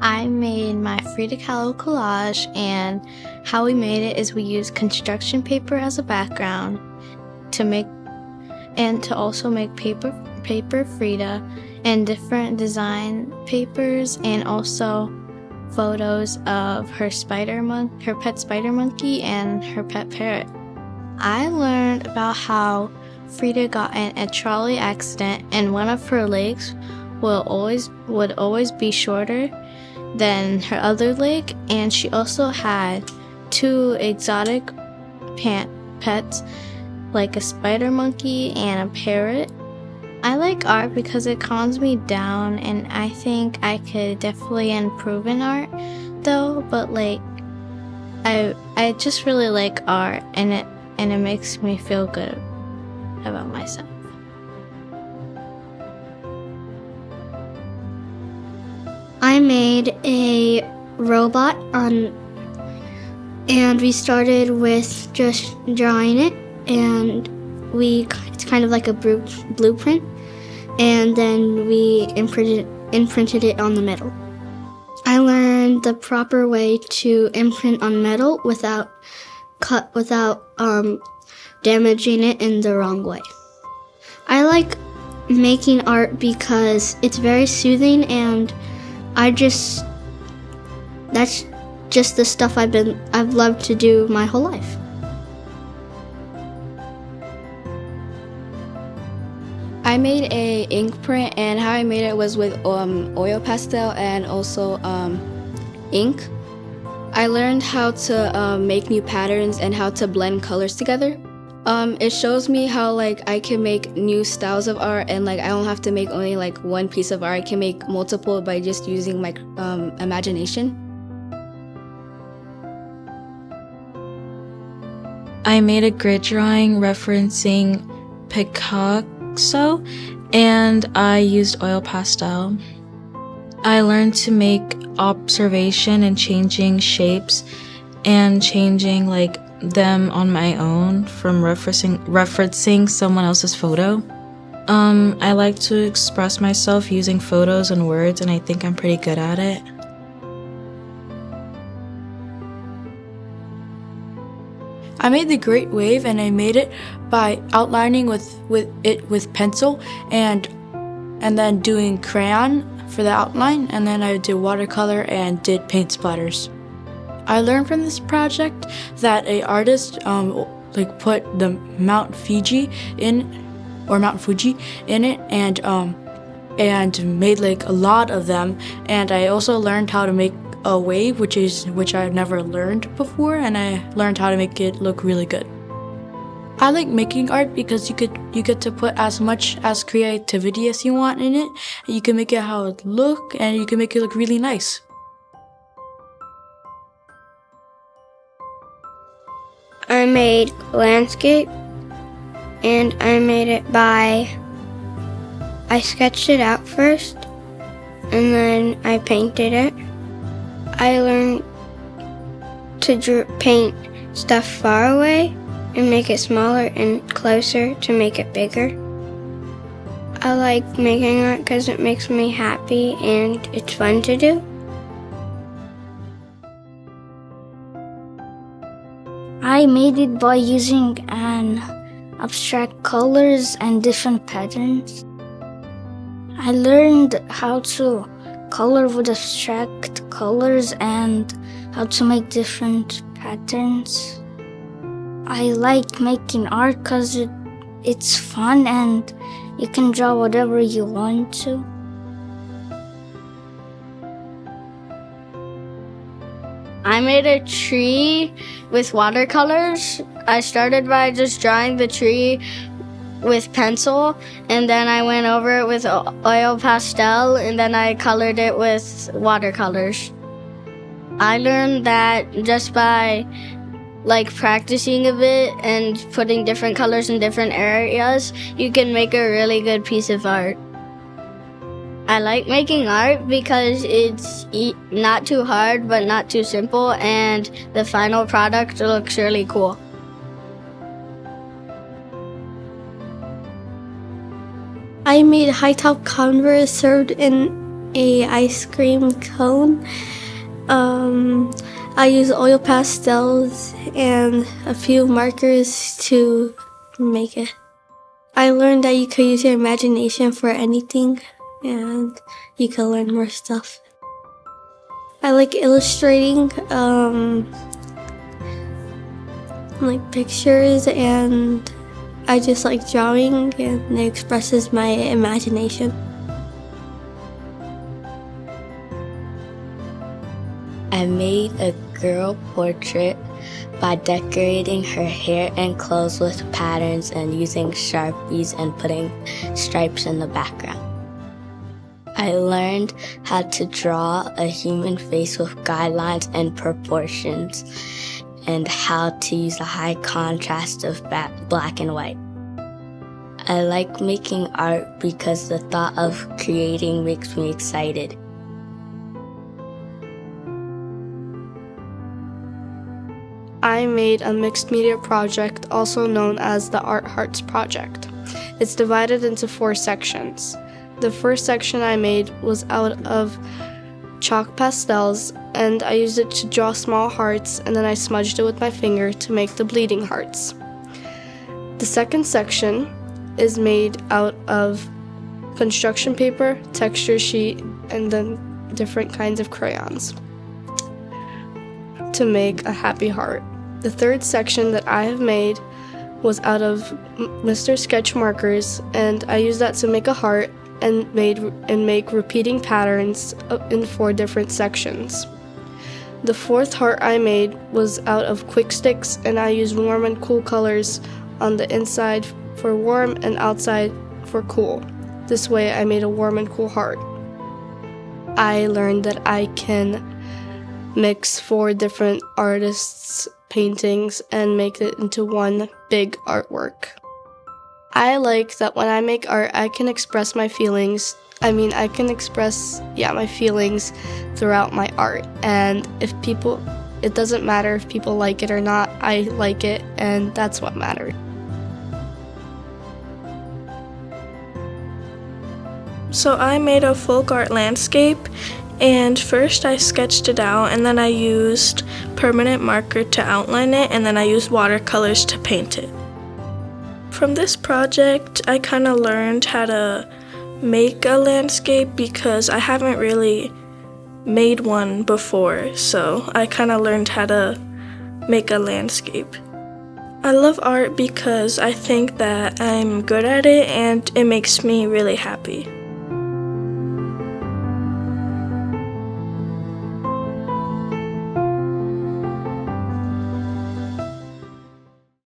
I made my Frida Kahlo collage, and how we made it is we used construction paper as a background to make and to also make paper Frida and different design papers, and also photos of her pet spider monkey and her pet parrot. I learned about how Frida got in a trolley accident and one of her legs would always be shorter than her other leg, and she also had two exotic pets like a spider monkey and a parrot. I like art because it calms me down, and I think I could definitely improve in art though, but I just really like art, and it makes me feel good about myself. I made a robot and we started with just drawing it, and it's kind of like a blueprint, and then we imprinted it on the metal. I learned the proper way to imprint on metal without damaging it in the wrong way. I like making art because it's very soothing, and that's just the stuff I've loved to do my whole life. I made a ink print, and how I made it was with oil pastel and also ink. I learned how to make new patterns and how to blend colors together. It shows me how I can make new styles of art, and I don't have to make only one piece of art. I can make multiple by just using my imagination. I made a grid drawing referencing Picasso, and I used oil pastel. I learned to make observation and changing shapes and changing them on my own from referencing someone else's photo. I like to express myself using photos and words, and I think I'm pretty good at it. I made the Great Wave, and I made it by outlining with pencil and then doing crayon for the outline, and then I did watercolor and did paint splatters. I learned from this project that a artist put the Mount Fuji in it, and made a lot of them. And I also learned how to make a wave, which I never learned before, and I learned how to make it look really good. I like making art because you get to put as much as creativity as you want in it, and you can make it how it look, and you can make it look really nice. I made landscape, and I made it I sketched it out first, and then I painted it. I learned to paint stuff far away and make it smaller and closer to make it bigger. I like making art because it makes me happy and it's fun to do. I made it by using abstract colors and different patterns. I learned how to color with abstract colors and how to make different patterns. I like making art because it's fun and you can draw whatever you want to. I made a tree with watercolors. I started by just drawing the tree with pencil, and then I went over it with oil pastel, and then I colored it with watercolors. I learned that just by practicing a bit and putting different colors in different areas, you can make a really good piece of art. I like making art because it's not too hard but not too simple, and the final product looks really cool. I made high top Converse served in a ice cream cone. I use oil pastels and a few markers to make it. I learned that you could use your imagination for anything and you can learn more stuff. I like illustrating like pictures, and I just like drawing, and it expresses my imagination. I made a girl portrait by decorating her hair and clothes with patterns and using Sharpies and putting stripes in the background. I learned how to draw a human face with guidelines and proportions, and how to use a high contrast of black and white. I like making art because the thought of creating makes me excited. I made a mixed media project, also known as the Art Hearts Project. It's divided into 4 sections. The first section I made was out of chalk pastels, and I used it to draw small hearts, and then I smudged it with my finger to make the bleeding hearts. The second section is made out of construction paper, texture sheet, and then different kinds of crayons to make a happy heart. The third section that I have made was out of Mr. Sketch markers, and I used that to make a heart and make repeating patterns in 4 different sections. The fourth heart I made was out of Quick Sticks, and I used warm and cool colors on the inside for warm and outside for cool. This way I made a warm and cool heart. I learned that I can mix 4 different artists' paintings and make it into one big artwork. I like that when I make art, I can express my feelings. I can express, my feelings throughout my art. And it doesn't matter if people like it or not, I like it, and that's what matters. So I made a folk art landscape, and first I sketched it out, and then I used permanent marker to outline it, and then I used watercolors to paint it. From this project, I kind of learned how to make a landscape because I haven't really made one before, so I kind of learned how to make a landscape. I love art because I think that I'm good at it and it makes me really happy.